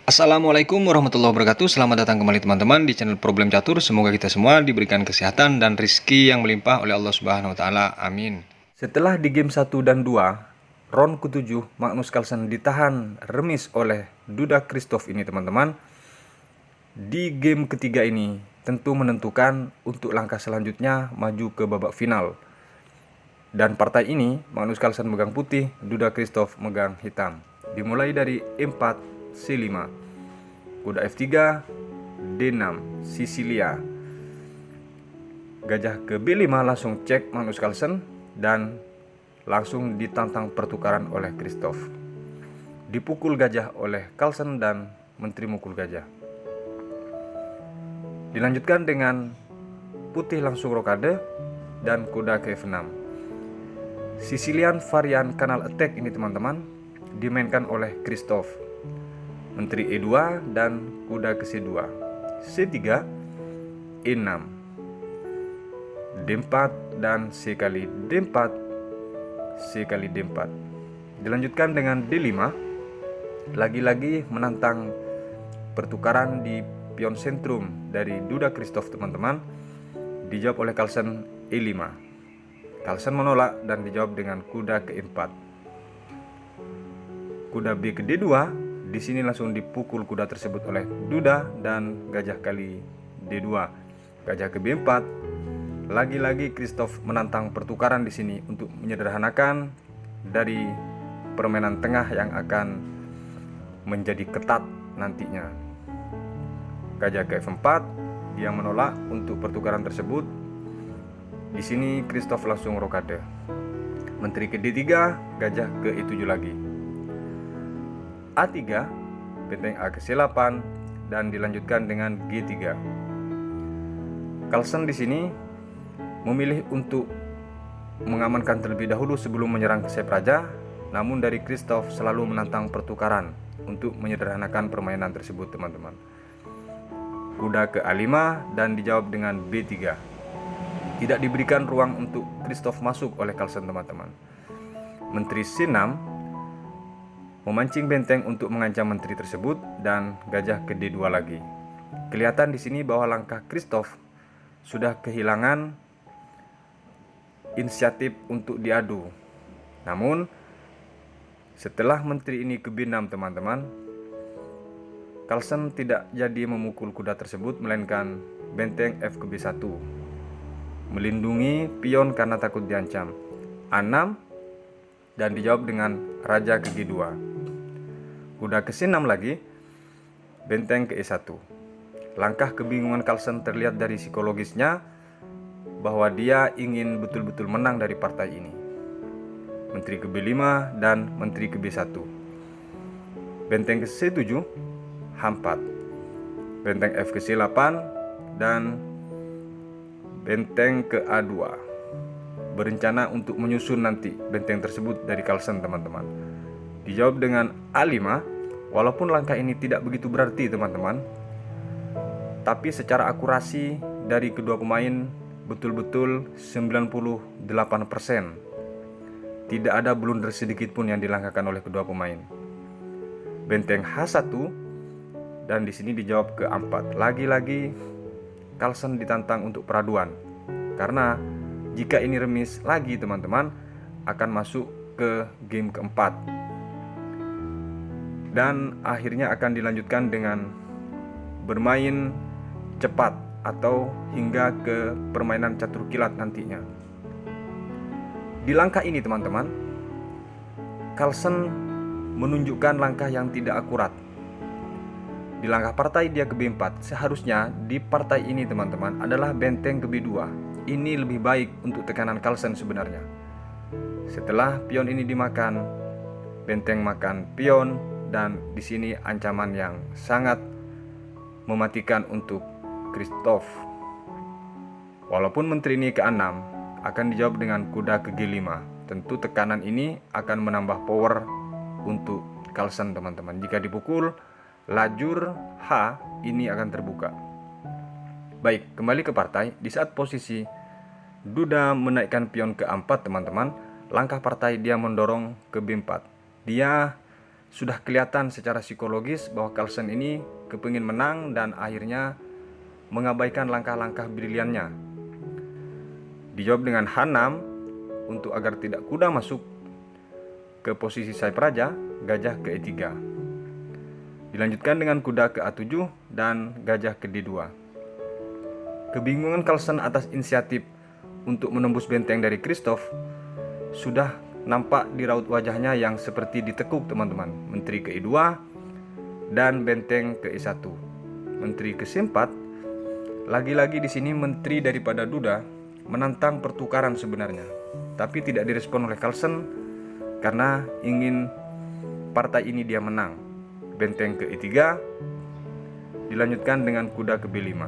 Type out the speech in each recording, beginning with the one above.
Assalamualaikum warahmatullahi wabarakatuh. Selamat datang kembali teman-teman di channel Problem Catur. Semoga kita semua diberikan kesehatan dan rizki yang melimpah oleh Allah Subhanahu wa taala. Amin. Setelah di game 1 dan 2, round ke-7 Magnus Carlsen ditahan remis oleh Duda Christoph ini teman-teman. Di game ketiga ini tentu menentukan untuk langkah selanjutnya maju ke babak final. Dan partai ini Magnus Carlsen megang putih, Duda Christoph megang hitam. Dimulai dari E4, C5, kuda F3, D6, Sisilia. Gajah ke B5 langsung cek Magnus Carlsen dan langsung ditantang pertukaran oleh Christoph. Dipukul gajah oleh Carlsen dan menteri mukul gajah. Dilanjutkan dengan putih langsung rokade dan kuda ke F6. Sicilian varian kanal attack ini teman-teman dimainkan oleh Christoph. Menteri E2 dan kuda ke C2, C3, E6, D4 dan C kali D4, C kali D4. Dilanjutkan dengan D5, lagi-lagi menantang pertukaran di pion sentrum dari Duda Christoph teman-teman. Dijawab oleh Carlsen E5. Carlsen menolak dan dijawab dengan kuda ke E4. Kuda B ke D2. Di sini langsung dipukul kuda tersebut oleh Duda dan gajah kali D2. Gajah ke B4. Lagi-lagi Christoph menantang pertukaran di sini untuk menyederhanakan dari permainan tengah yang akan menjadi ketat nantinya. Gajah ke F4. Dia menolak untuk pertukaran tersebut. Di sini Christoph langsung rokade. Menteri ke D3, gajah ke E7 lagi. A3, benteng A ke C8 dan dilanjutkan dengan G3. Carlsen di sini memilih untuk mengamankan terlebih dahulu sebelum menyerang ke sep raja, namun dari Christoph selalu menantang pertukaran untuk menyederhanakan permainan tersebut teman-teman. Kuda ke A5 dan dijawab dengan B3. Tidak diberikan ruang untuk Christoph masuk oleh Carlsen teman-teman. Menteri C6 memancing benteng untuk mengancam menteri tersebut dan gajah ke D2 lagi. Kelihatan di sini bahwa langkah Christoph sudah kehilangan inisiatif untuk diadu. Namun setelah menteri ini ke B6 teman-teman, Carlsen tidak jadi memukul kuda tersebut melainkan benteng F ke B1, melindungi pion karena takut diancam. A6 dan dijawab dengan raja ke G2. Kuda ke C6 lagi, benteng ke E1. Langkah kebingungan Carlsen terlihat dari psikologisnya bahwa dia ingin betul-betul menang dari partai ini. Menteri ke B5 dan menteri ke B1. Benteng ke C7, H4. Benteng F ke C8 dan benteng ke A2. Berencana untuk menyusun nanti benteng tersebut dari Carlsen teman-teman. Dijawab dengan A5, walaupun langkah ini tidak begitu berarti teman-teman, tapi secara akurasi dari kedua pemain betul-betul 98%. Tidak ada blunder sedikit pun yang dilangkahkan oleh kedua pemain. Benteng H1 dan di sini dijawab ke A4. Lagi-lagi Carlsen ditantang untuk peraduan. Karena jika ini remis lagi teman-teman, akan masuk ke game keempat. Dan akhirnya akan dilanjutkan dengan bermain cepat atau hingga ke permainan catur kilat nantinya. Di langkah ini teman-teman, Carlsen menunjukkan langkah yang tidak akurat. Di langkah partai dia ke B4, seharusnya di partai ini teman-teman adalah benteng ke B2. Ini lebih baik untuk tekanan Carlsen sebenarnya. Setelah pion ini dimakan, benteng makan pion, dan di sini ancaman yang sangat mematikan untuk Christoph. Walaupun menteri ini ke A6, akan dijawab dengan kuda ke G5. Tentu tekanan ini akan menambah power untuk Carlsen teman-teman. Jika dipukul, lajur H ini akan terbuka. Baik, kembali ke partai. Di saat posisi Duda menaikkan pion ke A4 teman-teman, langkah partai dia mendorong ke B4. Dia sudah kelihatan secara psikologis bahwa Carlsen ini kepingin menang dan akhirnya mengabaikan langkah-langkah briliannya. Dijawab dengan H6 untuk agar tidak kuda masuk ke posisi sayap raja, gajah ke E3. Dilanjutkan dengan kuda ke A7 dan gajah ke D2. Kebingungan Carlsen atas inisiatif untuk menembus benteng dari Christoph sudah nampak di raut wajahnya yang seperti ditekuk, teman-teman. Menteri ke E2 dan benteng ke E1. Menteri ke C4. Lagi-lagi di sini menteri daripada Duda menantang pertukaran sebenarnya, tapi tidak direspon oleh Carlsen karena ingin partai ini dia menang. Benteng ke E3 dilanjutkan dengan kuda ke B5.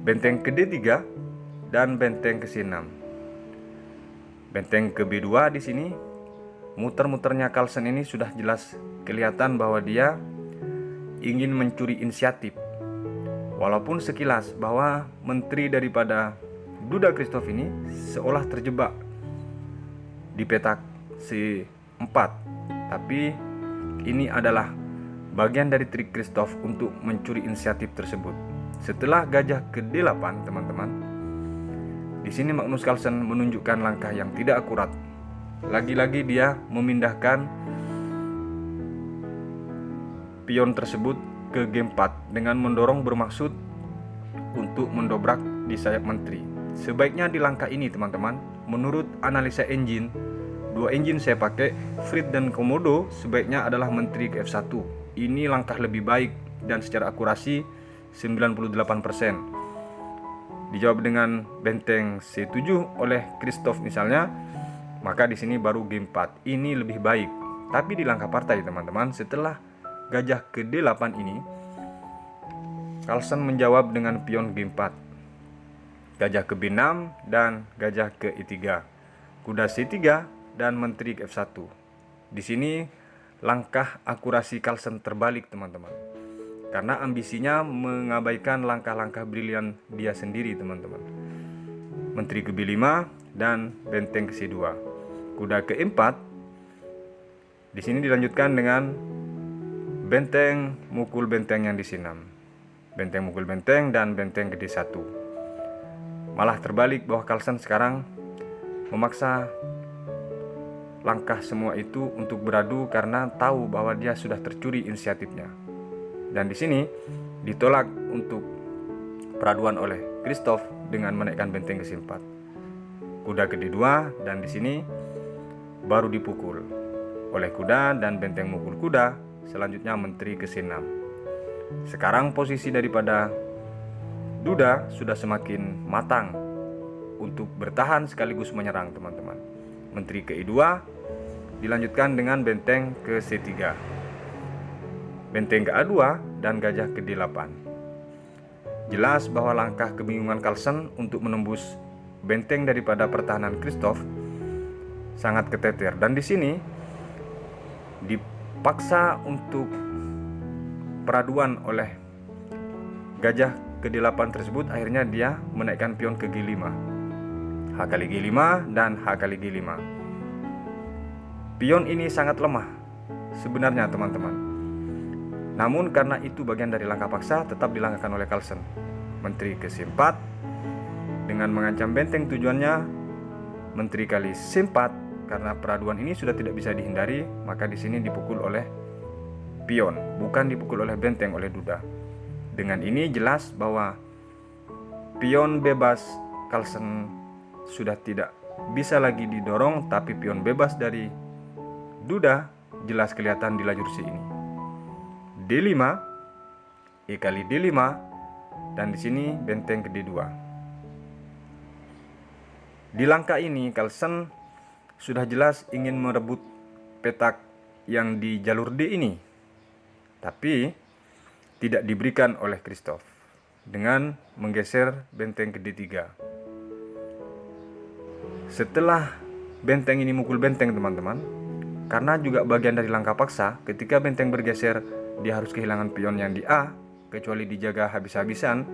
Benteng ke D3 dan benteng ke C6. Benteng ke B2 di sini, muter-muternya Carlsen ini sudah jelas kelihatan bahwa dia ingin mencuri inisiatif. Walaupun sekilas bahwa menteri daripada Duda Christoph ini seolah terjebak di petak C4, tapi ini adalah bagian dari trik Christoph untuk mencuri inisiatif tersebut. Setelah gajah ke D8, teman-teman, di sini Magnus Carlsen menunjukkan langkah yang tidak akurat. Lagi-lagi dia memindahkan pion tersebut ke G4 dengan mendorong bermaksud untuk mendobrak di sayap menteri. Sebaiknya di langkah ini, teman-teman, menurut analisa engine, dua engine saya pakai, Fritz dan Komodo, sebaiknya adalah menteri ke F1. Ini langkah lebih baik dan secara akurasi 98%. Dijawab dengan benteng C7 oleh Christoph misalnya, maka di sini baru G4. Ini lebih baik. Tapi di langkah partai, teman-teman, setelah gajah ke D8 ini, Carlsen menjawab dengan pion G4, gajah ke B6 dan gajah ke E3, kuda C3 dan menteri ke F1. Di sini langkah akurasi Carlsen terbalik, teman-teman, karena ambisinya mengabaikan langkah-langkah brilian dia sendiri, teman-teman. Menteri ke B5 dan benteng ke C2, kuda ke E4. Di sini dilanjutkan dengan benteng mukul benteng yang di C6, benteng mukul benteng dan benteng ke D1. Malah terbalik bahwa Carlsen sekarang memaksa langkah semua itu untuk beradu karena tahu bahwa dia sudah tercuri inisiatifnya. Dan di sini ditolak untuk peraduan oleh Christoph dengan menaikkan benteng ke C4, kuda ke D2, dan di sini baru dipukul oleh kuda dan benteng mukul kuda. Selanjutnya menteri ke C6. Sekarang posisi daripada Duda sudah semakin matang untuk bertahan sekaligus menyerang, teman-teman. Menteri ke E2 dilanjutkan dengan benteng ke C3, benteng ke A2 dan gajah ke D8. Jelas bahwa langkah kebingungan Carlsen untuk menembus benteng daripada pertahanan Christoph sangat keteter, dan di sini dipaksa untuk peraduan oleh gajah ke D8 tersebut. Akhirnya dia menaikkan pion ke G5, H kali G5 dan H kali G5. Pion ini sangat lemah sebenarnya, teman-teman, namun karena itu bagian dari langkah paksa, tetap dilangkahkan oleh Carlsen. Menteri ke C4 dengan mengancam benteng, tujuannya menteri kali C4. Karena peraduan ini sudah tidak bisa dihindari, maka di sini dipukul oleh pion, bukan dipukul oleh benteng oleh Duda. Dengan ini jelas bahwa pion bebas Carlsen sudah tidak bisa lagi didorong, tapi pion bebas dari Duda jelas kelihatan di lajur C ini. D5, E kali D5, dan di sini benteng ke D2. Di langkah ini Carlsen sudah jelas ingin merebut petak yang di jalur D ini, tapi tidak diberikan oleh Christoph dengan menggeser benteng ke D3. Setelah benteng ini mukul benteng, teman-teman, karena juga bagian dari langkah paksa, ketika benteng bergeser dia harus kehilangan pion yang di A, kecuali dijaga habis-habisan.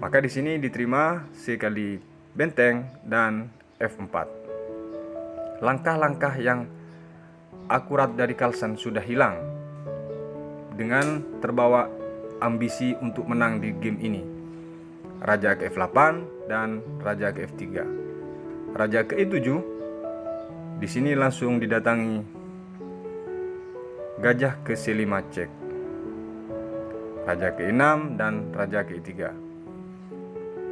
Maka di sini diterima C kali benteng dan F4. Langkah-langkah yang akurat dari Carlsen sudah hilang dengan terbawa ambisi untuk menang di game ini. Raja ke F8 dan raja ke F3. Raja ke E7. Di sini langsung didatangi gajah ke C5 cek. Raja ke E6 dan raja ke E3.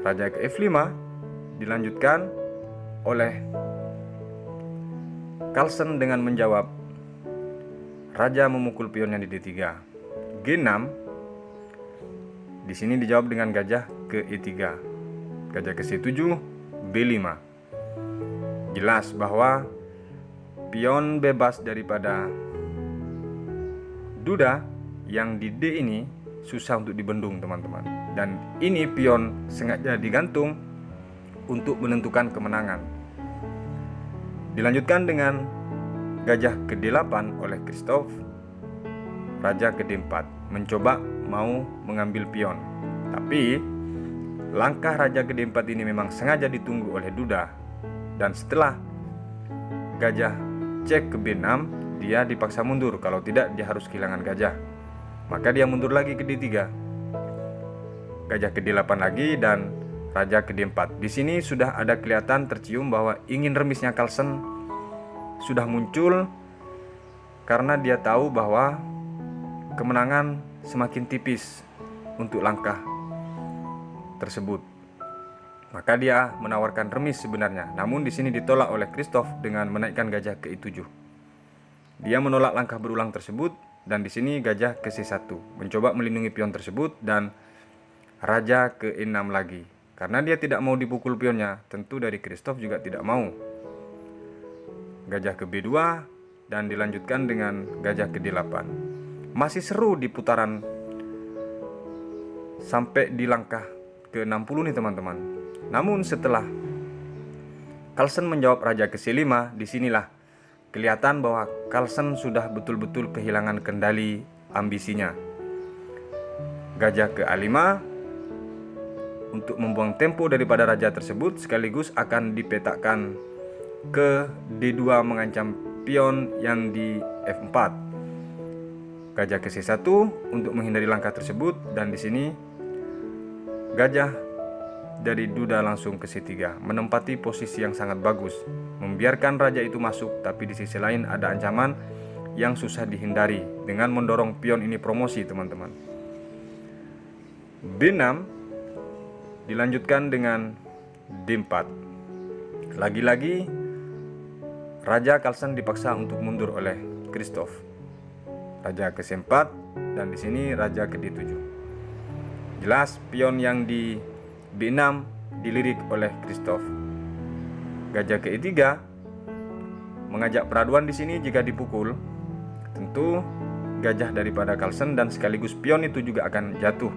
Raja ke F5 dilanjutkan oleh Carlsen dengan menjawab raja memukul pionnya di D3. G6. Di sini dijawab dengan gajah ke E3. Gajah ke C7, B5. Jelas bahwa pion bebas daripada duda yang di D ini susah untuk dibendung, teman-teman. Dan ini pion sengaja digantung untuk menentukan kemenangan. Dilanjutkan dengan gajah ke D8 oleh Christoph. Raja ke D4 mencoba mau mengambil pion. Tapi langkah raja ke D4 ini memang sengaja ditunggu oleh duda. Dan setelah gajah cek ke B6, dia dipaksa mundur. Kalau tidak, dia harus kehilangan gajah. Maka dia mundur lagi ke D3. Gajah ke D8 lagi dan raja ke D4. Di sini sudah ada kelihatan tercium bahwa ingin remisnya Carlsen sudah muncul, karena dia tahu bahwa kemenangan semakin tipis untuk langkah tersebut. Maka dia menawarkan remis sebenarnya. Namun di sini ditolak oleh Christoph dengan menaikkan gajah ke E7. Dia menolak langkah berulang tersebut dan di sini gajah ke C1 mencoba melindungi pion tersebut dan raja ke E6 lagi. Karena dia tidak mau dipukul pionnya, tentu dari Christoph juga tidak mau. Gajah ke B2 dan dilanjutkan dengan gajah ke D8. Masih seru di putaran sampai di langkah ke 60 nih, teman-teman. Namun setelah Carlsen menjawab raja ke C5, disinilah kelihatan bahwa Carlsen sudah betul-betul kehilangan kendali ambisinya. Gajah ke A5 untuk membuang tempo daripada raja tersebut, sekaligus akan dipetakkan ke D2 mengancam pion yang di F4. Gajah ke C1 untuk menghindari langkah tersebut dan di sini gajah dari duda langsung ke C3, menempati posisi yang sangat bagus, membiarkan raja itu masuk, tapi di sisi lain ada ancaman yang susah dihindari dengan mendorong pion ini promosi, teman-teman. B6 dilanjutkan dengan D4. Lagi-lagi raja Carlsen dipaksa untuk mundur oleh Christoph. Raja ke C4 dan di sini raja ke D7. Jelas pion yang di B6 dilirik oleh Christoph. Gajah ke E3 mengajak peraduan di sini. Jika dipukul, tentu gajah daripada Carlsen dan sekaligus pion itu juga akan jatuh.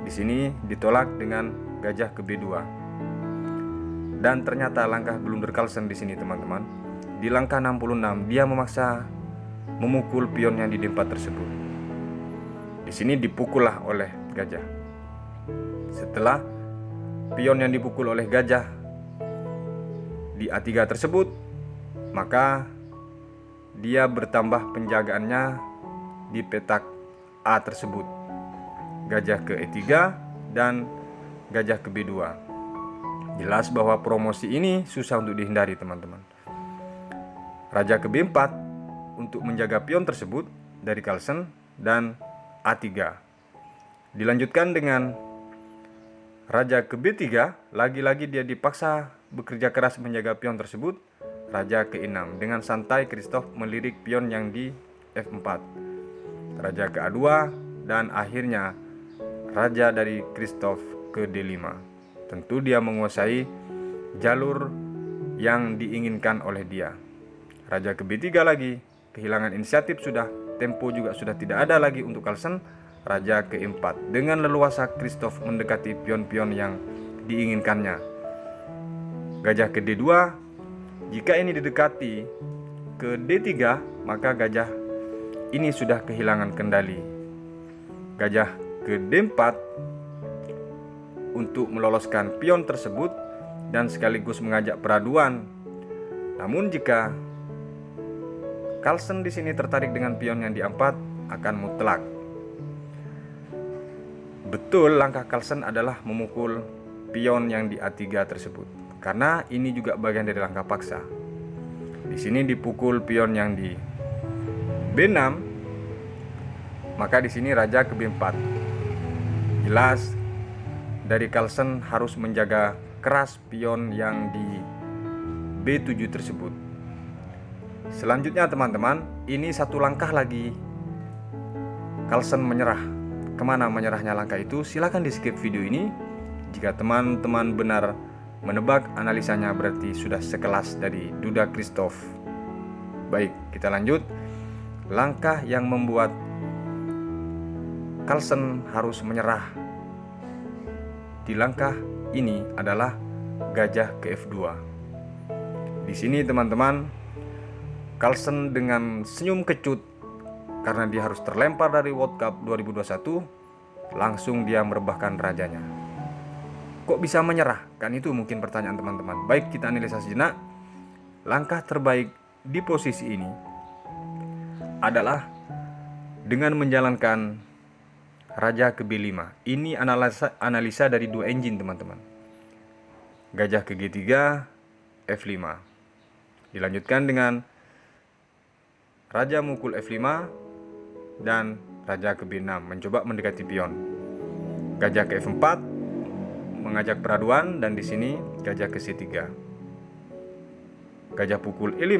Di sini ditolak dengan gajah ke B2. Dan ternyata langkah blunder Carlsen di sini, teman-teman. Di langkah 66 dia memaksa memukul pion yang di D4 tersebut. Di sini dipukullah oleh gajah. Setelah pion yang dipukul oleh gajah di A3 tersebut, maka dia bertambah penjagaannya di petak A tersebut. Gajah ke E3 dan gajah ke B2. Jelas bahwa promosi ini susah untuk dihindari, teman-teman. Raja ke B4 untuk menjaga pion tersebut dari Carlsen dan A3. Dilanjutkan dengan raja ke B3, lagi-lagi dia dipaksa bekerja keras menjaga pion tersebut. Raja ke E6, dengan santai Christoph melirik pion yang di F4. Raja ke A2 dan akhirnya raja dari Christoph ke D5. Tentu dia menguasai jalur yang diinginkan oleh dia. Raja ke B3 lagi, kehilangan inisiatif sudah, tempo juga sudah tidak ada lagi untuk Carlsen. Raja ke E4, dengan leluasa Christoph mendekati pion-pion yang diinginkannya. Gajah ke D2, jika ini didekati ke D3, maka gajah ini sudah kehilangan kendali. Gajah ke D4 untuk meloloskan pion tersebut dan sekaligus mengajak peraduan. Namun jika Carlsen di sini tertarik dengan pion yang di A4 akan mutlak. Betul, langkah Carlsen adalah memukul pion yang di A3 tersebut, karena ini juga bagian dari langkah paksa. Di sini dipukul pion yang di B6, maka di sini raja ke B4. Jelas dari Carlsen harus menjaga keras pion yang di B7 tersebut. Selanjutnya teman-teman, ini satu langkah lagi Carlsen menyerah. Kemana menyerahnya langkah itu? Silahkan di skip video ini. Jika teman-teman benar menebak analisanya, berarti sudah sekelas dari Duda Christoph. Baik, kita lanjut. Langkah yang membuat Carlsen harus menyerah di langkah ini adalah gajah ke F2. Di sini teman-teman, Carlsen dengan senyum kecut karena dia harus terlempar dari World Cup 2021, langsung dia merebahkan rajanya. Kok bisa menyerah? Kan itu mungkin pertanyaan teman-teman. Baik, kita analisa sejenak. Langkah terbaik di posisi ini adalah dengan menjalankan raja ke B5. Ini analisa dari dua engine teman-teman. Gajah ke G3, F5. Dilanjutkan dengan raja mukul F5 dan raja ke B6 mencoba mendekati pion. Gajah ke F4 mengajak peraduan, dan di sini gajah ke C3. Gajah pukul E5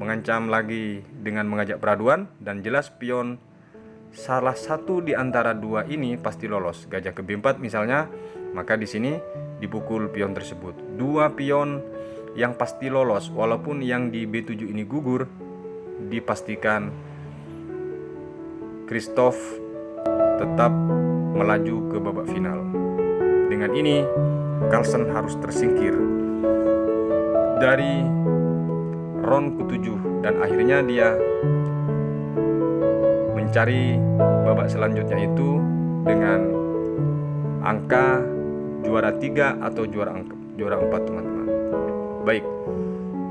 mengancam lagi dengan mengajak peraduan, dan jelas pion salah satu di antara dua ini pasti lolos. Gajah ke B4 misalnya, maka di sini dipukul pion tersebut. Dua pion yang pasti lolos, walaupun yang di B7 ini gugur, dipastikan Christoph tetap melaju ke babak final. Dengan ini, Carlsen harus tersingkir dari round ke-7, dan akhirnya dia mencari babak selanjutnya itu dengan angka juara 3 atau juara 4 teman-teman. Baik,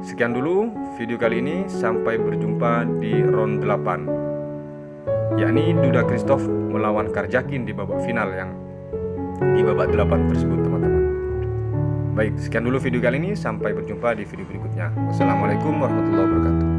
sekian dulu video kali ini, sampai berjumpa di round 8, yakni Duda Christoph melawan Karjakin di babak final yang di babak 8 tersebut teman-teman. Baik, sekian dulu video kali ini, sampai berjumpa di video berikutnya. Wassalamualaikum warahmatullahi wabarakatuh.